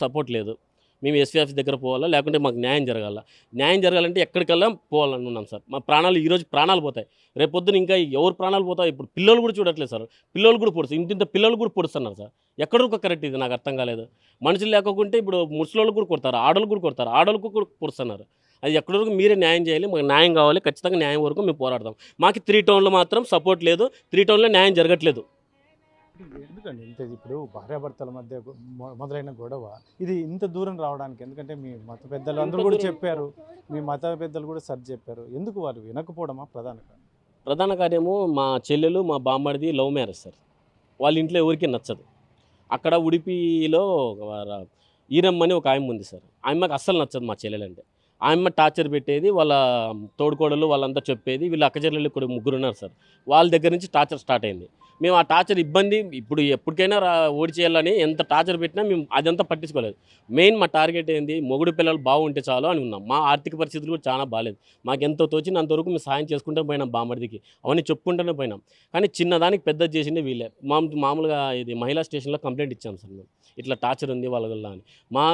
Support లేదు. మేము SP office దగ్గర పోవాలా, లేకుంటే మాకు న్యాయం జరగాల. న్యాయం జరగాలంటే ఎక్కడికల్లా పోవాలని ఉన్నాం సార్. మా ప్రాణాలు ఈరోజు ప్రాణాలు పోతాయి. రేపొద్దున ఇంకా ఎవరు ప్రాణాలు పోతాయి. ఇప్పుడు పిల్లలు కూడా చూడట్లేదు సార్. పిల్లలు కూడా పొడుస్తారు. ఇంతింత పిల్లలు కూడా పొడుస్తున్నారు సార్. ఎక్కడ వరకు కరెక్ట్ ఇది నాకు అర్థం కాలేదు. మనుషులు లేకుంటే ఇప్పుడు ముసలోళ్ళు కూడా కొడతారు, ఆడోళ్ళు కూడా కొడతారు, ఆడోళ్ళకు కూడా పొడుస్తున్నారు. అది ఎక్కడి వరకు మీరే న్యాయం చేయాలి. మాకు న్యాయం కావాలి. ఖచ్చితంగా న్యాయం వరకు మేము పోరాడతాం. మాకు 3 టౌన్లో మాత్రం సపోర్ట్ లేదు. 3 టౌన్లో న్యాయం జరగట్లేదు. ఎందుకండి ఇంత ఇప్పుడు భార్యాభర్తల మధ్య మొదలైన గొడవ ఇది ఇంత దూరం రావడానికి? ఎందుకంటే మీ మత పెద్దలు అందరూ కూడా చెప్పారు, మీ మత పెద్దలు కూడా సర్ది చెప్పారు. ఎందుకు వారు వినకపోవడమా ప్రధాన కారణం? ప్రధాన కార్యము మా చెల్లెలు, మా బామ్మడిది లవ్ మ్యారేజ్ సార్. వాళ్ళ ఇంట్లో ఎవరికీ నచ్చదు. అక్కడ ఉడిపిలో ఈరమ్మని ఒక ఆయమ్మ ఉంది సార్. ఆయమ్మకి అస్సలు నచ్చదు మా చెల్లెలంటే. ఆయమ్మ టార్చర్ పెట్టేది, వాళ్ళ తోడుకోడలు వాళ్ళంతా చెప్పేది. వీళ్ళు అక్కచెల్లెళ్ళు కూడా ముగ్గురు ఉన్నారు సార్. వాళ్ళ దగ్గర నుంచి టార్చర్ స్టార్ట్ అయింది. మేము ఆ టార్చర్ ఇబ్బంది ఇప్పుడు ఎప్పటికైనా ఓడి చేయాలని ఎంత టార్చర్ పెట్టినా మేము అదంతా పట్టించుకోలేదు. మెయిన్ మా టార్గెట్ ఏంది, మొగుడు పిల్లలు బాగుంటే చాలు అని ఉన్నాం. మా ఆర్థిక పరిస్థితులు కూడా చాలా బాగాలేదు. మాకు ఎంతో తోచింది అంతవరకు మేము సాయం చేసుకుంటూ పోయినాం. బామ్మడిదికి అవన్నీ చెప్పుకుంటూనే పోయినాం. కానీ చిన్నదానికి పెద్దది చేసింది వీళ్ళే. మామూలుగా ఇది మహిళా స్టేషన్లో కంప్లైంట్ ఇచ్చాం సార్ మేము. ఇట్లా టార్చర్ ఉంది వాళ్ళ వల్ల అని. మా